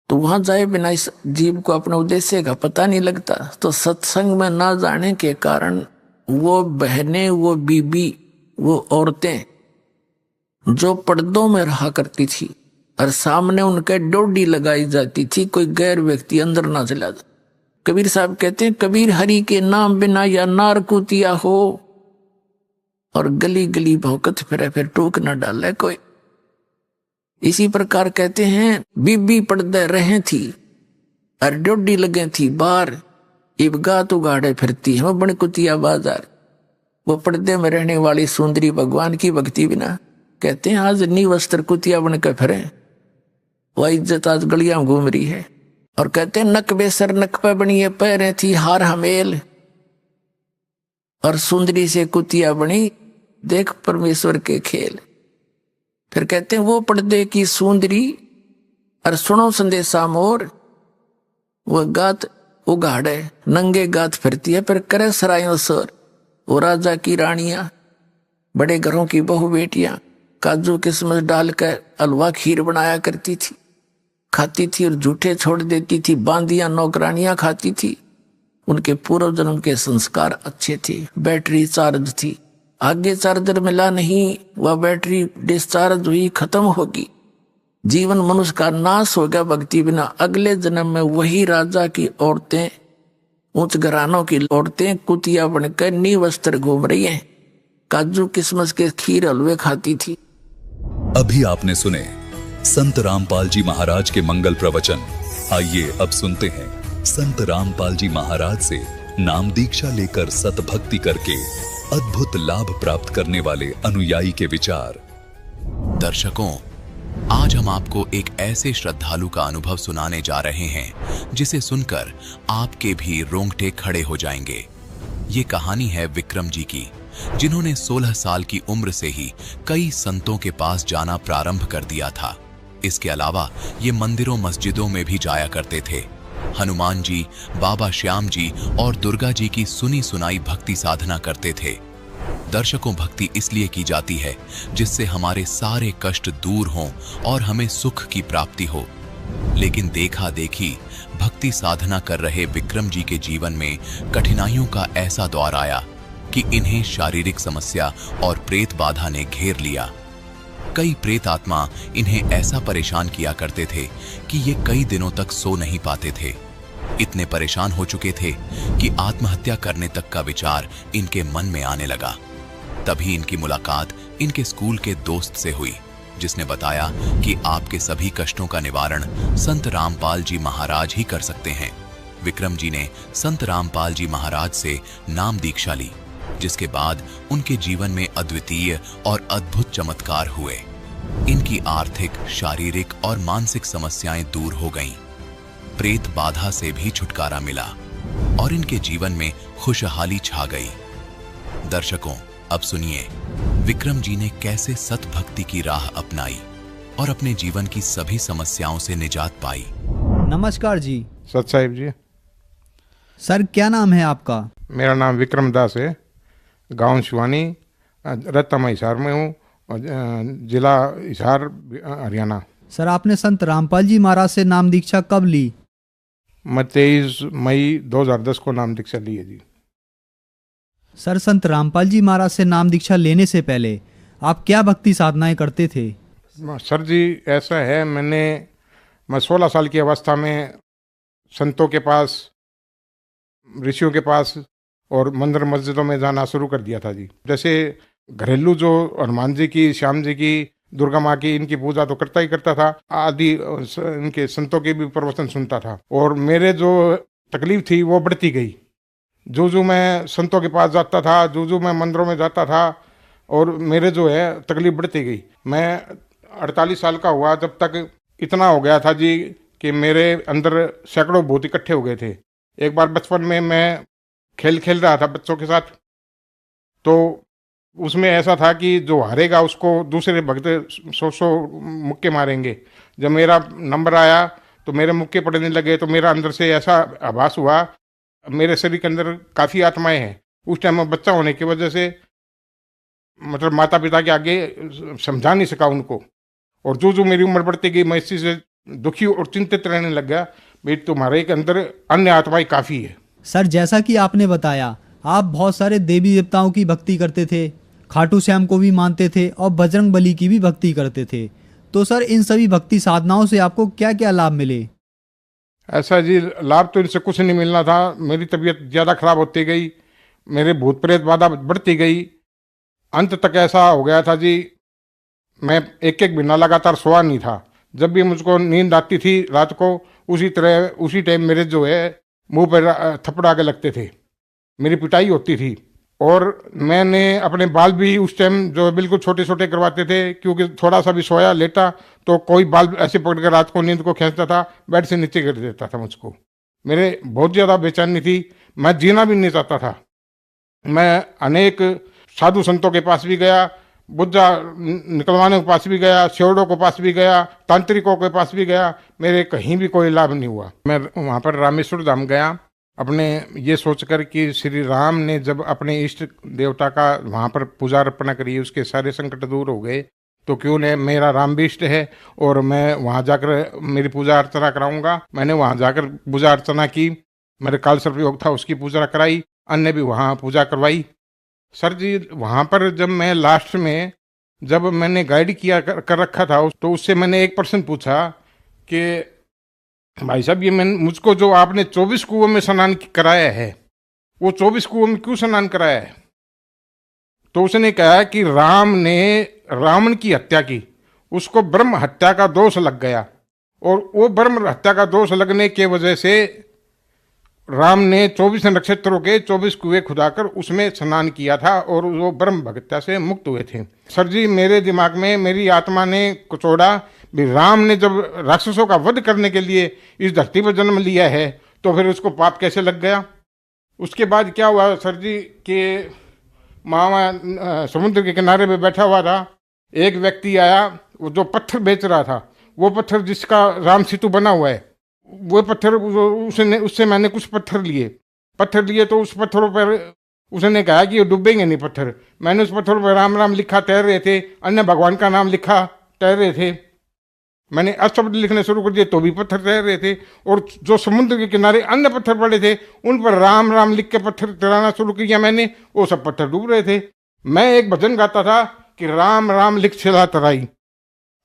तो वहां जाए बिना इस जीव को अपने उद्देश्य का पता नहीं लगता। तो सत्संग में ना जाने के कारण वो बहनें, वो बीबी, वो औरतें जो पर्दों में रहा करती थी और सामने उनके डोडी लगाई जाती थी, कोई गैर व्यक्ति अंदर ना चला जाए। कबीर साहब कहते हैं, कबीर हरि के नाम बिना या नार कुतिया हो, और गली गली भौकत फिरे फिर टूक न डाले कोई। इसी प्रकार कहते हैं, बीबी पर्दे रहे थी और डोडी लगे थी बार, इब गात उगाड़े फिरती है बन कुतिया बाजार। वो पर्दे में रहने वाली सुंदरी भगवान की भक्ति बिना, कहते हैं आज नी वस्त्र कुतिया बन के फिरे, वह इज्जत आज गलियां घूम रही है। और कहते हैं नक बेसर नक पे बनी है पैरे थी हार हमेल, और सुंदरी से कुतिया बनी देख परमेश्वर के खेल। फिर कहते हैं वो पर्दे की सुंदरी और सुनो संदेशा मोर, वो गात उगाड़े नंगे गात फिरती है फिर करे सरायों सोर। वो राजा की रानियां, बड़े घरों की बहू बेटियां काजू किस्मत डालकर हलवा खीर बनाया करती थी, खाती थी और झूठे छोड़ देती थी, बांदियां नौकरानियां खाती थी। उनके पूर्व जन्म के संस्कार अच्छे थे, बैटरी चार्ज थी, आगे चार्जर मिला नहीं, वह बैटरी डिस्चार्ज हुई खत्म होगी, जीवन मनुष्य का नाश हो गया भक्ति बिना। अगले जन्म में वही राजा की औरतें, उच्च घरानों की औरतें कुतिया बनकर नी वस्त्र घूम रही हैं, काजू किस्मत के खीर हलवे खाती थी। अभी आपने सुने संत रामपाल जी महाराज के मंगल प्रवचन। आइए अब सुनते हैं संत रामपाल जी महाराज से नाम दीक्षा लेकर सतभक्ति करके अद्भुत लाभ प्राप्त करने वाले अनुयायी के विचार। दर्शकों, आज हम आपको एक ऐसे श्रद्धालु का अनुभव सुनाने जा रहे हैं जिसे सुनकर आपके भी रोंगटे खड़े हो जाएंगे। ये कहानी है विक्रम जी की, जिन्होंने 16 साल की उम्र से ही कई संतों के पास जाना प्रारंभ कर दिया था। इसके अलावा ये मंदिरों मस्जिदों में भी जाया करते थे। हनुमान जी, बाबा श्याम जी और दुर्गा जी की सुनी सुनाई भक्ति साधना करते थे। दर्शकों, भक्ति इसलिए की जाती है जिससे हमारे सारे कष्ट दूर हों और हमें सुख की प्राप्ति हो। लेकिन देखा देखी भक्ति साधना कर रहे विक्रम जी के जीवन में कठिनाइयों का ऐसा दौर आया कि इन्हें शारीरिक समस्या और प्रेत बाधा ने घेर लिया। कई प्रेत आत्मा इन्हें ऐसा परेशान किया करते थे कि ये कई दिनों तक सो नहीं पाते थे। इतने परेशान हो चुके थे कि आत्महत्या करने तक का विचार इनके मन में आने लगा। तभी इनकी मुलाकात इनके स्कूल के दोस्त से हुई, जिसने बताया कि आपके सभी कष्टों का निवारण संत रामपाल जी महाराज ही कर सकते हैं। विक्रम जी ने संत रामपाल जी महाराज से नाम दीक्षा ली, जिसके बाद उनके जीवन में अद्वितीय और अद्भुत चमत्कार हुए। इनकी आर्थिक, शारीरिक और मानसिक समस्याएं दूर हो गईं। प्रेत बाधा से भी छुटकारा मिला और इनके जीवन में खुशहाली छा गई। दर्शकों, अब सुनिए विक्रम जी ने कैसे सत भक्ति की राह अपनाई और अपने जीवन की सभी समस्याओं से निजात पाई। नमस्कार जी। सत साहिब जी। सर, क्या नाम है आपका? मेरा नाम विक्रम दास है। गांव शिवानी, रत्तम हिसार में हूँ, जिला हिसार, हरियाणा। सर, आपने संत रामपाल जी महाराज से नाम दीक्षा कब ली? मैं 23 मई 2010 को नाम दीक्षा ली है जी। सर, संत रामपाल जी महाराज से नाम दीक्षा लेने से पहले आप क्या भक्ति साधनाएं करते थे? सर जी, ऐसा है, मैं 16 साल की अवस्था में संतों के पास, ऋषियों के पास और मंदिर मस्जिदों में जाना शुरू कर दिया था जी। जैसे घरेलू जो हनुमान जी की, श्याम जी की, दुर्गा माँ की, इनकी पूजा तो करता ही करता था। आदि इनके संतों के भी प्रवचन सुनता था और मेरे जो तकलीफ थी वो बढ़ती गई। जो मैं संतों के पास जाता था, जो मैं मंदिरों में जाता था, और मेरे जो है तकलीफ बढ़ती गई। मैं 48 साल का हुआ जब तक इतना हो गया था जी कि मेरे अंदर सैकड़ों भूत इकट्ठे हो गए थे। एक बार बचपन में मैं खेल रहा था बच्चों के साथ, तो उसमें ऐसा था कि जो हारेगा उसको दूसरे भक्त 100 मुक्के मारेंगे। जब मेरा नंबर आया तो मेरे मुक्के पड़ने लगे, तो मेरा अंदर से ऐसा आभास हुआ, मेरे शरीर के अंदर काफ़ी आत्माएं हैं। उस टाइम में बच्चा होने की वजह से मतलब माता पिता के आगे समझा नहीं सका उनको, और जो मेरी उम्र बढ़ती गई मैं इस चीज़ से दुखी और चिंतित रहने लग गया, भाई तुम्हारे के अंदर अन्य आत्माएं काफ़ी है। सर, जैसा कि आपने बताया, आप बहुत सारे देवी देवताओं की भक्ति करते थे, खाटू श्याम को भी मानते थे और बजरंग बली की भी भक्ति करते थे। तो सर, इन सभी भक्ति साधनाओं से आपको क्या क्या लाभ मिले? ऐसा जी, लाभ तो इनसे कुछ नहीं मिलना था। मेरी तबीयत ज़्यादा खराब होती गई, मेरे भूत प्रेत बाधा बढ़ती गई। अंत तक ऐसा हो गया था जी, मैं एक महीना लगातार सोया नहीं था। जब भी मुझको नींद आती थी रात को, उसी टाइम मेरे जो है मुंह पर थप्पड़ आगे लगते थे, मेरी पिटाई होती थी। और मैंने अपने बाल भी उस टाइम जो है बिल्कुल छोटे छोटे करवाते थे, क्योंकि थोड़ा सा भी सोया लेटा तो कोई बाल ऐसे पकड़ कर रात को नींद को खींचता था, बेड से नीचे कर देता था मुझको। मेरे बहुत ज़्यादा बेचैनी थी, मैं जीना भी नहीं चाहता था। मैं अनेक साधु संतों के पास भी गया, बुद्धा निकलवाने के पास भी गया, सेवड़ों के पास भी गया, तांत्रिकों के पास भी गया, मेरे कहीं भी कोई लाभ नहीं हुआ। मैं वहाँ पर रामेश्वर धाम गया, अपने ये सोचकर कि श्री राम ने जब अपने इष्ट देवता का वहाँ पर पूजा अर्पणा करी, उसके सारे संकट दूर हो गए, तो क्यों नहीं, मेरा राम भी इष्ट है और मैं वहाँ जाकर मेरी पूजा अर्चना कराऊंगा। मैंने वहाँ जाकर पूजा अर्चना की, मेरे काल सर्प योग था उसकी पूजा कराई, अन्य भी वहाँ पूजा करवाई। सर जी, वहाँ पर जब मैं लास्ट में जब मैंने गाइड किया कर रखा था, तो उससे मैंने एक पर्सन पूछा कि भाई साहब, ये मैंने मुझको जो आपने 24 कुओं में स्नान कराया है, वो 24 कुओं में क्यों स्नान कराया है? तो उसने कहा कि राम ने रावण की हत्या की, उसको ब्रह्म हत्या का दोष लग गया, और वो ब्रह्म हत्या का दोष लगने के वजह से राम ने 24 नक्षत्रों के 24 कुएं खुदाकर उसमें स्नान किया था और वो ब्रह्म हत्या से मुक्त हुए थे। सर जी, मेरे दिमाग में मेरी आत्मा ने कुचोड़ा, भी राम ने जब राक्षसों का वध करने के लिए इस धरती पर जन्म लिया है, तो फिर उसको पाप कैसे लग गया? उसके बाद क्या हुआ सर जी कि मामा समुद्र के किनारे पे बैठा हुआ था, एक व्यक्ति आया, वो जो पत्थर बेच रहा था, वो पत्थर जिसका राम सेतु बना हुआ है, वो पत्थर उससे मैंने कुछ पत्थर लिए, तो उस पत्थरों पर उसने कहा कि ये डूबेंगे नहीं पत्थर। मैंने उस पत्थरों पर राम राम लिखा, तैर रहे थे, अन्य भगवान का नाम लिखा, तैर रहे थे। मैंने अष्टपद लिखने शुरू कर दिए तो भी पत्थर तैर रहे थे, और जो समुद्र के किनारे अन्य पत्थर पड़े थे उन पर राम राम लिख के पत्थर तैराना शुरू किया मैंने, वो सब पत्थर डूब रहे थे। मैं एक भजन गाता था कि राम राम लिख छिला तराई,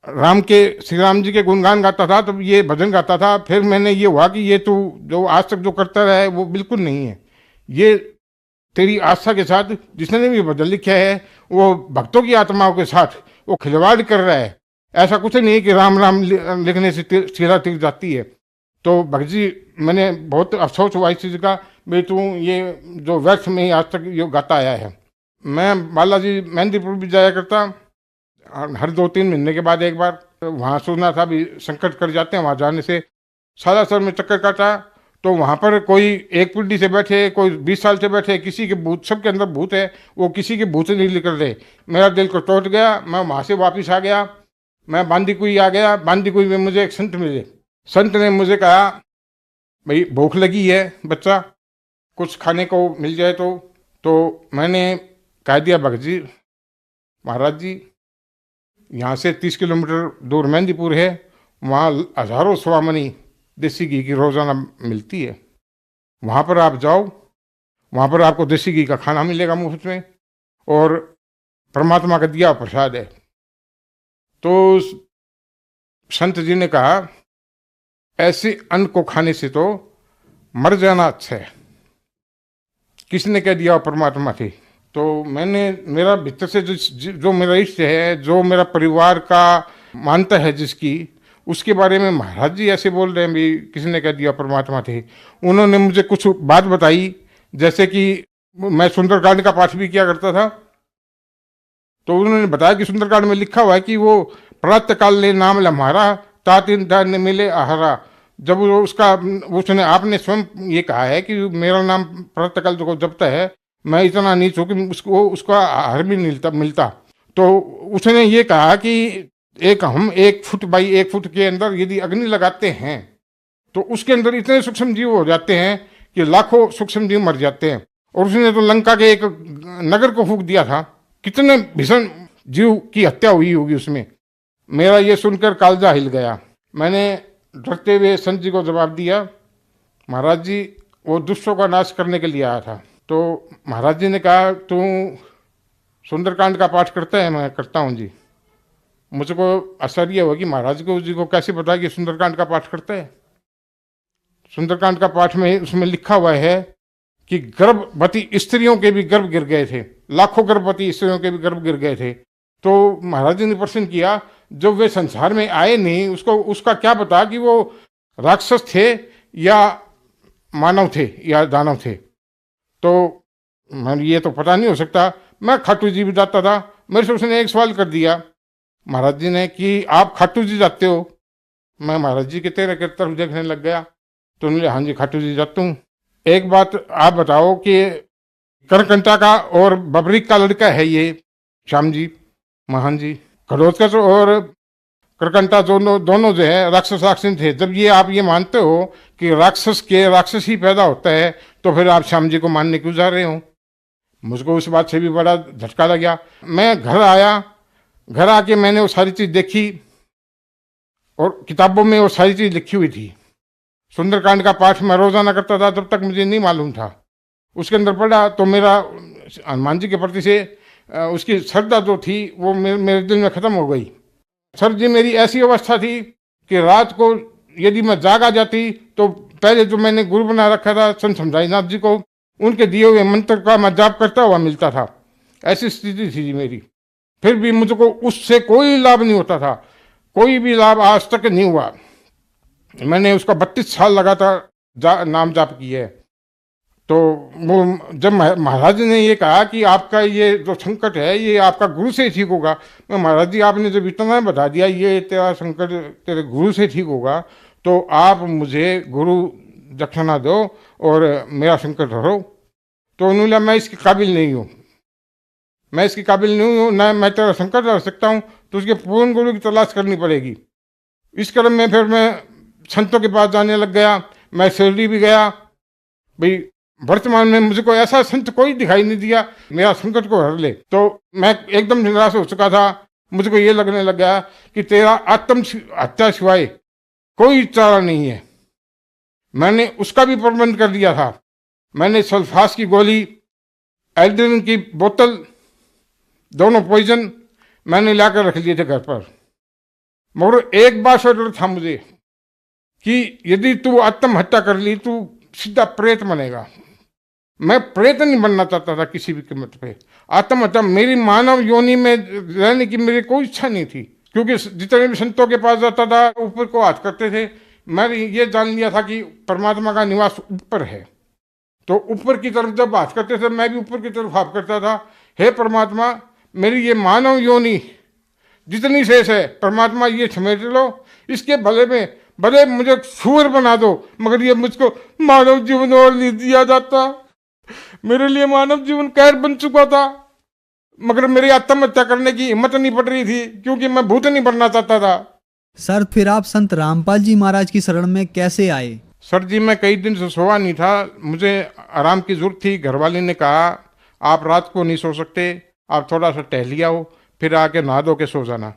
राम के श्री राम जी के गुणगान गाता था, तब ये भजन गाता था। फिर मैंने ये हुआ कि ये तू जो आज तक जो करता रहा है वो बिल्कुल नहीं है, ये तेरी आस्था के साथ जिसने भी भजन लिखा है वो भक्तों की आत्माओं के साथ वो खिलवाड़ कर रहा है। ऐसा कुछ नहीं कि राम राम लिखने से शिला तिर जाती है। तो भक्त जी, मैंने बहुत अफसोस हुआ इस चीज़ का, भाई तू ये जो व्यर्थ में आज तक ये गाता आया है। मैं बालाजी मेहंदीपुर भी जाया करता, हर 2-3 महीने के बाद एक बार। वहाँ सुना था भी संकट कर जाते हैं वहाँ जाने से, सालासर में चक्कर काटा तो वहां पर कोई एक पीढ़ी से बैठे, कोई 20 साल से बैठे, किसी के भूत, सबके अंदर भूत है, वो किसी के भूत नहीं निकल रहे। मेरा दिल को टूट गया। मैं वहां से वापिस आ गया। मैं बांदीकुई आ गया। बांदीकुई में मुझे एक संत मिले। संत ने मुझे कहा, भाई भूख लगी है बच्चा, कुछ खाने को मिल जाए तो मैंने कह दिया, भगत जी, महाराज जी, यहाँ से 30 किलोमीटर दूर मेहंदीपुर है, वहाँ हजारों स्वामनी देसी घी की रोजाना मिलती है, वहाँ पर आप जाओ, वहाँ पर आपको देसी घी का खाना मिलेगा मुफ्त में, और परमात्मा का दिया प्रसाद है। तो संत जी ने कहा, ऐसे अन्न को खाने से तो मर जाना अच्छा है। किसने कह दिया? परमात्मा थे। तो मैंने, मेरा भीतर से जो मेरा इष्ट है, जो मेरा परिवार का मानता है जिसकी, उसके बारे में महाराज जी ऐसे बोल रहे हैं भी किसने कह दिया? परमात्मा थे। उन्होंने मुझे कुछ बात बताई, जैसे कि मैं सुंदरकांड का पाठ भी किया करता था, तो उन्होंने बताया कि सुंदरकांड में लिखा हुआ है कि वो प्रातः काल ले नाम लम्हारा, तातिन ने मिले आहारा। जब वो उसने आपने स्वयं ये कहा है कि मेरा नाम प्रातः काल को जपता है, मैं इतना नीच हूं कि उसका आहार भी नहीं मिलता। तो उसने ये कहा कि हम 1 फुट बाई 1 फुट के अंदर यदि अग्नि लगाते हैं तो उसके अंदर इतने सूक्ष्म जीव हो जाते हैं कि लाखों सूक्ष्म जीव मर जाते हैं। और उसने तो लंका के एक नगर को फूंक दिया था, कितने भीषण जीव की हत्या हुई होगी उसमें। मेरा ये सुनकर कालजा हिल गया। मैंने डरते हुए संत जी को जवाब दिया, महाराज जी, वो दुष्टों का नाश करने के लिए आया था। तो महाराज जी ने कहा, तू सुंदरकांड का पाठ करता है? मैं करता हूँ जी। मुझको आश्चर्य हुआ कि महाराज को जी को कैसे पता कि सुंदरकांड का पाठ करता है। सुंदरकांड का पाठ में उसमें लिखा हुआ है कि गर्भवती स्त्रियों के भी गर्भ गिर गए थे, लाखों गर्भवती स्त्रियों के भी गर्भ गिर गए थे। तो महाराज जी ने प्रश्न किया, जब वे संसार में आए नहीं, उसका क्या पता कि वो राक्षस थे या मानव थे या दानव थे। तो ये तो पता नहीं हो सकता। मैं खाटू जी भी जाता था। मेरे से उसने एक सवाल कर दिया महाराज जी ने कि आप खाटू जी जाते हो? मैं महाराज जी के तेरे के तरफ देखने लग गया। तो उन्होंने, हाँ जी खाटू जी जाता हूँ। एक बात आप बताओ कि करकंटा का और बबरीक का लड़का है ये श्याम जी, महान जी, घटोत्कच और करकंटा दोनों जो है राक्षस थे। जब ये आप ये मानते हो कि राक्षस ही पैदा होता है, तो फिर आप श्याम जी को मानने क्यों जा रहे हो? मुझको उस बात से भी बड़ा झटका लगा। मैं घर आया, घर आके मैंने वो सारी चीज देखी और किताबों में वो सारी चीज लिखी हुई थी। सुंदरकांड का पाठ मैं रोजाना करता था, तब तक मुझे नहीं मालूम था। उसके अंदर पढ़ा तो मेरा हनुमान जी के प्रति से उसकी श्रद्धा जो थी वो मेरे दिल में खत्म हो गई। सर जी, मेरी ऐसी अवस्था थी कि रात को यदि मैं जागा जाती तो पहले जो मैंने गुरु बना रखा था संत समझाईनाथ जी को, उनके दिए हुए मंत्र का मैं जाप करता हुआ मिलता था। ऐसी स्थिति थी जी मेरी। फिर भी मुझको उससे कोई लाभ नहीं होता था, कोई भी लाभ आज तक नहीं हुआ। मैंने उसका 32 साल लगातार नाम जाप किया है। तो वो जब महाराज ने ये कहा कि आपका ये जो संकट है ये आपका गुरु से ठीक होगा, मैं, महाराज जी आपने जब इतना बता दिया ये तेरा संकट तेरे गुरु से ठीक होगा, तो आप मुझे गुरु दक्षिणा दो और मेरा संकट हरो। तो उन्होंने, मैं इसके काबिल नहीं हूँ, मैं इसके काबिल नहीं हूँ, ना मैं तेरा संकट हर सकता हूँ, तो उसके पूर्ण गुरु की तलाश करनी पड़ेगी। इस क्रम में फिर मैं संतों के पास जाने लग गया। मैं शिरडी भी गया। भाई वर्तमान में मुझे कोई ऐसा संत कोई दिखाई नहीं दिया मेरा संकट को हर ले। तो मैं एकदम निराश हो चुका था। मुझको ये लगने लग गया कि तेरा आत्म हत्या सिवाय कोई चारा नहीं है। मैंने उसका भी प्रबंध कर दिया था। मैंने सल्फास की गोली, एल्ड्रिन की बोतल, दोनों पॉइजन मैंने लाकर रख लिए थे घर पर। मगर एक बात से डर था मुझे कि यदि तू आत्महत्या कर ली तू सीधा प्रेत बनेगा। मैं प्रेत नहीं बनना चाहता था किसी भी कीमत पे। आत्महत्या, मेरी मानव योनि में रहने की मेरी कोई इच्छा नहीं थी, क्योंकि जितने भी संतों के पास जाता था ऊपर को हाथ करते थे। मैंने ये जान लिया था कि परमात्मा का निवास ऊपर है, तो ऊपर की तरफ जब हाथ करते थे मैं भी ऊपर की तरफ हाथ करता था। हे परमात्मा, मेरी ये मानव योनि जितनी शेष है परमात्मा ये समेट लो, इसके भले में भले मुझे सुअर बना दो, मगर ये मुझको मानव जीवन और नहीं दिया जाता। मेरे लिए मानव जीवन कैद बन चुका था, मगर मेरी आत्महत्या करने की हिम्मत नहीं पड़ रही थी, क्योंकि मैं भूत नहीं बनना चाहता था। सर फिर आप संत रामपाल जी महाराज की शरण में कैसे आए? सर जी, मैं कई दिन से सोया नहीं था, मुझे आराम की जरूरत थी। घरवाले ने कहा आप रात को नहीं सो सकते, आप थोड़ा सा टहल आओ, फिर आके नहा धो के सो जाना।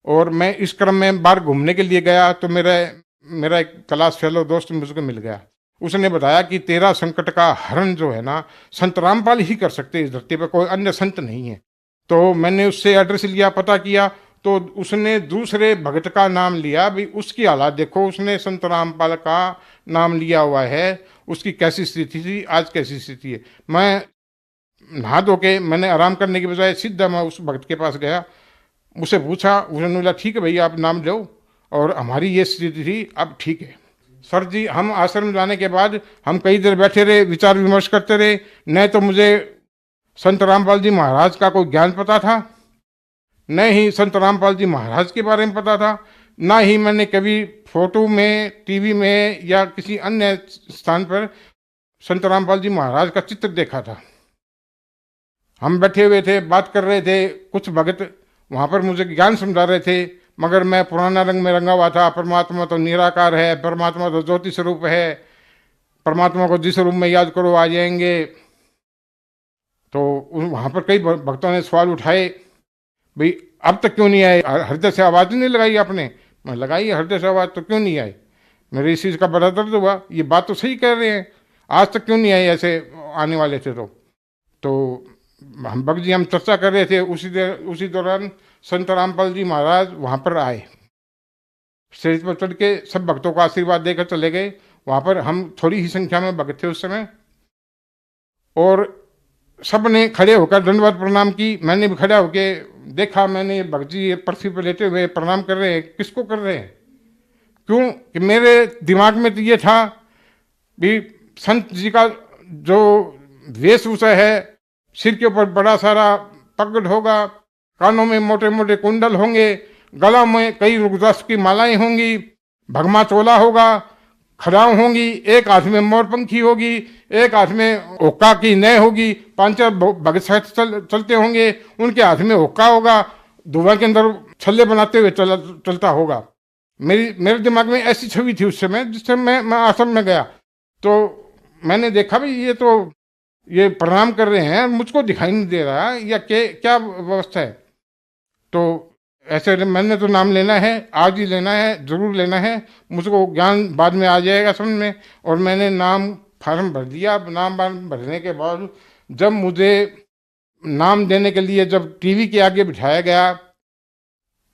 और मैं इस क्रम में बाहर घूमने के लिए गया तो मेरा एक क्लास फेलो दोस्त मुझको मिल गया। उसने बताया कि तेरा संकट का हरण जो है ना, संत रामपाल ही कर सकते, इस धरती पर कोई अन्य संत नहीं है। तो मैंने उससे एड्रेस लिया, पता किया, तो उसने दूसरे भगत का नाम लिया। भी उसकी हालात देखो, उसने संत रामपाल का नाम लिया हुआ है, उसकी कैसी स्थिति थी, आज कैसी स्थिति है। मैं नहा धो के मैंने आराम करने की बजाय सीधा मैं उस भक्त के पास गया, मुझसे पूछा, उसने बोला ठीक है भैया आप नाम लो, और हमारी ये स्थिति थी, अब ठीक है। सर जी, हम आश्रम जाने के बाद हम कई देर बैठे रहे, विचार विमर्श करते रहे। न तो मुझे संत रामपाल जी महाराज का कोई ज्ञान पता था, न ही संत रामपाल जी महाराज के बारे में पता था, ना ही मैंने कभी फोटो में, टीवी में या किसी अन्य स्थान पर संत रामपाल जी महाराज का चित्र देखा था। हम बैठे हुए थे, बात कर रहे थे, कुछ भगत वहां पर मुझे ज्ञान समझा रहे थे, मगर मैं पुराना रंग में रंगा हुआ था। परमात्मा तो निराकार है, परमात्मा तो ज्योति स्वरूप है, परमात्मा को जिस रूप में याद करो आ जाएंगे। तो वहां पर कई भक्तों ने सवाल उठाए, भाई अब तक क्यों नहीं आए, हृदय से आवाज नहीं लगाई आपने? मैं लगाई हृदय से आवाज, तो क्यों नहीं आए? मेरे इस चीज का बड़ा दर्द हुआ, ये बात तो सही कह रहे हैं, आज तक क्यों नहीं आए, ऐसे आने वाले थे। तो हम भक्त जी हम चर्चा कर रहे थे, उसी दौरान संत रामपाल जी महाराज वहां पर आए, स्टेज पर चढ़ के सब भक्तों को आशीर्वाद देकर चले गए। वहां पर हम थोड़ी ही संख्या में भक्त थे उस समय, और सब ने खड़े होकर दंडवत प्रणाम की। मैंने भी खड़ा होकर देखा, मैंने भक्त जी पृथ्वी पर लेटे हुए प्रणाम कर रहे हैं, किसको कर रहे हैं? क्यों कि मेरे दिमाग में तो ये था भी संत जी का जो वेशभूषा है, सिर के ऊपर बड़ा सारा पगड़ होगा, कानों में मोटे मोटे कुंडल होंगे, गला में कई रुद्राक्ष की मालाएं होंगी, भगमा चोला होगा, खड़ाऊ होंगी, एक हाथ में मोरपंखी होगी, एक हाथ में ओक्का की नय होगी, 5-4 भगत साथ चलते होंगे, उनके हाथ में ओक्का होगा, धुआं के अंदर छल्ले बनाते हुए चलता होगा। मेरे दिमाग में ऐसी छवि थी उस समय, जिस समय मैं आश्रम में गया तो मैंने देखा भी ये प्रणाम कर रहे हैं, मुझको दिखाई नहीं दे रहा या क्या व्यवस्था है। तो ऐसे मैंने तो नाम लेना है, आज ही लेना है, जरूर लेना है, मुझको ज्ञान बाद में आ जाएगा समझ में। और मैंने नाम फार्म भर दिया। नाम भरने के बाद जब मुझे नाम देने के लिए जब टीवी के आगे बिठाया गया,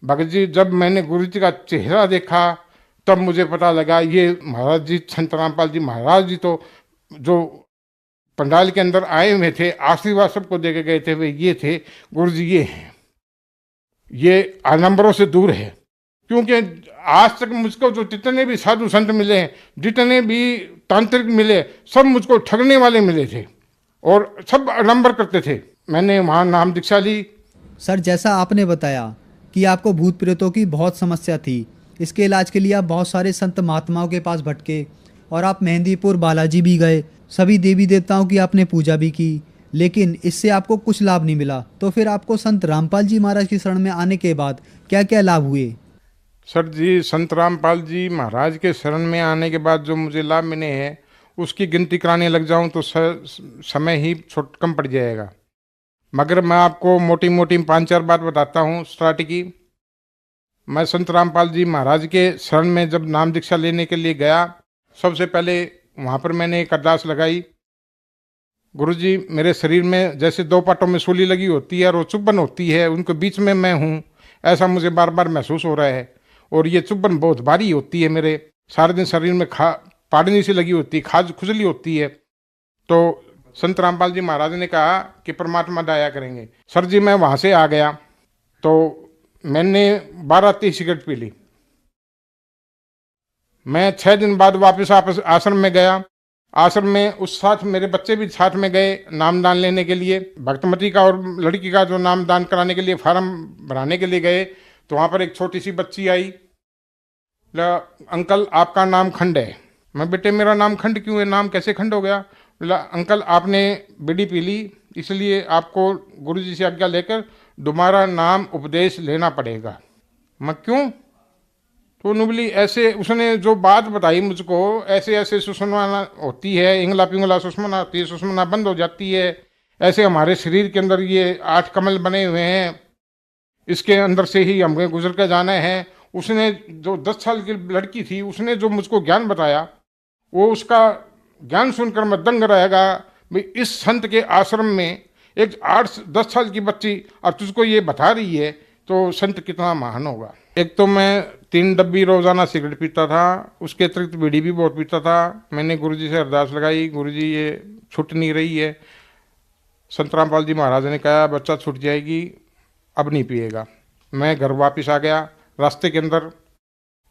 भगत जी, जब मैंने गुरु जी का चेहरा देखा तब मुझे पता लगा ये महाराज जी, संत रामपाल जी महाराज जी तो जो पंडाल के अंदर आए हुए थे, आशीर्वाद सबको देके गए थे, वे ये थे, गुरु जी ये हैं, ये आडंबरों से दूर है। क्योंकि आज तक मुझको जो जितने भी साधु संत मिले हैं, जितने भी तांत्रिक मिले, सब मुझको ठगने वाले मिले थे और सब आडंबर करते थे। मैंने वहाँ नाम दीक्षा ली। सर जैसा आपने बताया कि आपको भूत प्रेतों की बहुत समस्या थी, इसके इलाज के लिए आप बहुत सारे संत महात्माओं के पास भटके और आप मेहंदीपुर बालाजी भी गए, सभी देवी देवताओं की आपने पूजा भी की, लेकिन इससे आपको कुछ लाभ नहीं मिला। तो फिर आपको संत रामपाल जी महाराज की शरण में आने के बाद क्या क्या लाभ हुए? सर जी, संत रामपाल जी महाराज के शरण में आने के बाद जो मुझे लाभ मिले हैं उसकी गिनती कराने लग जाऊं तो समय ही कम पड़ जाएगा, मगर मैं आपको मोटी मोटी 5-4 बात बताता हूँ स्टार्ट की। मैं संत रामपाल जी महाराज के शरण में जब नाम दीक्षा लेने के लिए गया, सबसे पहले वहाँ पर मैंने एक अरदास लगाई, गुरुजी मेरे शरीर में जैसे 2 पाटों में सूली लगी होती है और वो चुभन होती है, उनके बीच में मैं हूँ, ऐसा मुझे बार बार महसूस हो रहा है। और ये चुभन बहुत भारी होती है, मेरे सारे दिन शरीर में पाड़नी सी लगी होती है, खाज खुजली होती है। तो संत रामपाल जी महाराज ने कहा कि परमात्मा दया करेंगे। सर जी, मैं वहाँ से आ गया तो मैंने 12-30 सिगरेट पी ली। मैं 6 दिन बाद वापस आश्रम में गया। आश्रम में उस साथ मेरे बच्चे भी साथ में गए नामदान लेने के लिए। भक्तमती का और लड़की का जो नामदान कराने के लिए फार्म भराने के लिए गए तो वहाँ पर एक छोटी सी बच्ची आई। बोला अंकल आपका नाम खंड है। मैं बेटे मेरा नाम खंड क्यों है, नाम कैसे खंड हो गया? बोला अंकल आपने बीड़ी पी ली इसलिए आपको गुरुजी से आज्ञा लेकर दोबारा नाम उपदेश लेना पड़ेगा। मैं क्यों? तो नुबली ऐसे उसने जो बात बताई मुझको, ऐसे ऐसे सुषमना होती है, इंगला पिंगला सुषमना होती है, सुषमना बंद हो जाती है, ऐसे हमारे शरीर के अंदर ये 8 कमल बने हुए हैं, इसके अंदर से ही हमें गुजर के जाना है। उसने जो 10 साल की लड़की थी उसने जो मुझको ज्ञान बताया, वो उसका ज्ञान सुनकर मैं दंग रहेगा। भाई इस संत के आश्रम में एक 8-10 साल की बच्ची और तुझको ये बता रही है तो संत कितना महान होगा। एक तो मैं 3 डब्बी रोजाना सिगरेट पीता था, उसके अतिरिक्त बीड़ी भी बहुत पीता था। मैंने गुरुजी से अरदास लगाई, गुरुजी ये छूट नहीं रही है। संत रामपाल जी महाराज ने कहा बच्चा छूट जाएगी, अब नहीं पिएगा। मैं घर वापस आ गया। रास्ते के अंदर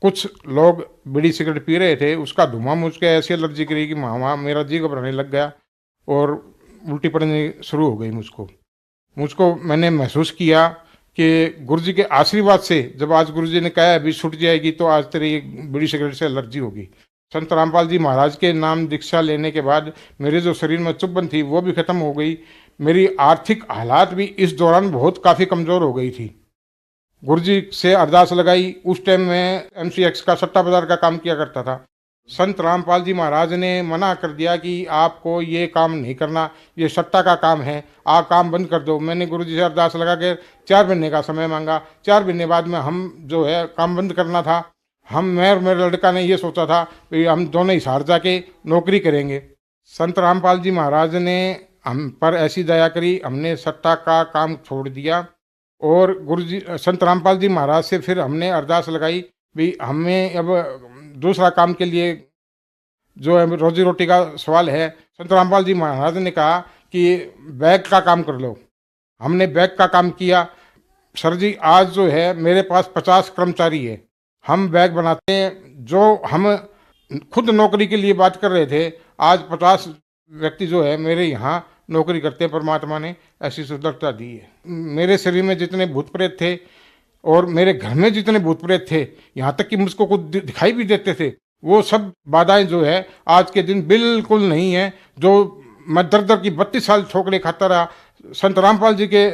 कुछ लोग बीड़ी सिगरेट पी रहे थे, उसका धुआं मुझको ऐसी एलर्जी करी कि वहाँ मेरा जी घबराने लग गया और उल्टी पड़ने शुरू हो गई मुझको। मैंने महसूस किया कि गुरुजी के आशीर्वाद से जब आज गुरुजी ने कहा अभी छूट जाएगी तो आज तेरी बीड़ी सिगरेट से एलर्जी होगी। संत रामपाल जी महाराज के नाम दीक्षा लेने के बाद मेरे जो शरीर में चुभन थी वो भी खत्म हो गई। मेरी आर्थिक हालात भी इस दौरान बहुत काफ़ी कमज़ोर हो गई थी। गुरुजी से अरदास लगाई। उस टाइम में MCX का सट्टा बाजार का काम किया करता था। संत रामपाल जी महाराज ने मना कर दिया कि आपको ये काम नहीं करना, ये सट्टा का काम है, आप काम बंद कर दो। मैंने गुरुजी से अरदास लगा के 4 महीने का समय मांगा। 4 महीने बाद में हम जो है काम बंद करना था। मैं और मेरे लड़का ने ये सोचा था कि हम दोनों ही शहर जाके नौकरी करेंगे। संत रामपाल जी महाराज ने हम पर ऐसी दया करी, हमने सट्टा का काम छोड़ दिया और गुरुजी संत रामपाल जी महाराज से फिर हमने अरदास लगाई भी हमें अब दूसरा काम के लिए जो है रोजी रोटी का सवाल है। संत रामपाल जी महाराज ने कहा कि बैग का काम कर लो। हमने बैग का काम किया। सर जी आज जो है मेरे पास 50 कर्मचारी है, हम बैग बनाते हैं। जो हम खुद नौकरी के लिए बात कर रहे थे, आज 50 व्यक्ति जो है मेरे यहाँ नौकरी करते हैं। परमात्मा ने ऐसी सुंदरता दी है। मेरे शरीर में जितने भूत प्रेत थे और मेरे घर में जितने भूत प्रेत थे, यहाँ तक कि मुझको कुछ दिखाई भी देते थे, वो सब बाधाएं जो है आज के दिन बिल्कुल नहीं है। जो मैं दर की 32 साल ठोकरे खाता रहा, संत रामपाल जी के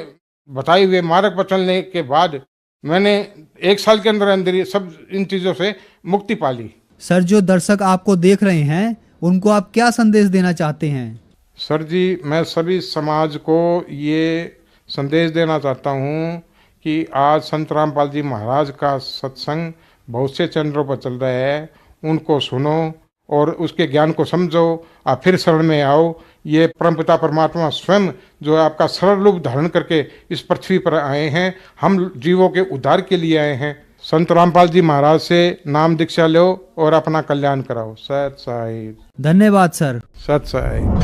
बताए हुए मार्ग पर चलने के बाद मैंने 1 साल के अंदर अंदर ये सब इन चीज़ों से मुक्ति पा ली। सर जो दर्शक आपको देख रहे हैं उनको आप क्या संदेश देना चाहते हैं? सर जी मैं सभी समाज को ये संदेश देना चाहता हूँ कि आज संत रामपाल जी महाराज का सत्संग बहुत से चैनलों पर चल रहा है, उनको सुनो और उसके ज्ञान को समझो और फिर शरण में आओ। ये परमपिता परमात्मा स्वयं जो है आपका सरल रूप धारण करके इस पृथ्वी पर आए हैं, हम जीवों के उद्धार के लिए आए हैं। संत रामपाल जी महाराज से नाम दीक्षा लो और अपना कल्याण कराओ। सत साहिब। धन्यवाद सर। सत साहिब।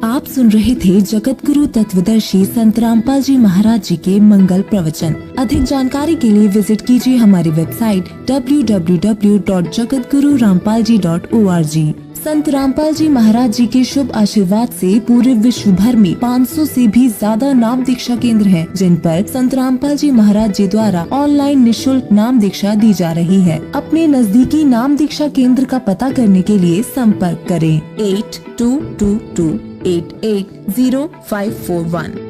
आप सुन रहे थे जगत गुरु तत्वदर्शी संत रामपाल जी महाराज जी के मंगल प्रवचन। अधिक जानकारी के लिए विजिट कीजिए हमारी वेबसाइट www.jagatgururampalji.org। संत रामपाल जी महाराज जी के शुभ आशीर्वाद से पूरे विश्व भर में 500 से भी ज्यादा नाम दीक्षा केंद्र हैं, जिन पर संत रामपाल जी महाराज जी द्वारा ऑनलाइन निःशुल्क नाम दीक्षा दी जा रही है। अपने नजदीकी नाम दीक्षा केंद्र का पता करने के लिए संपर्क करें 8222880541।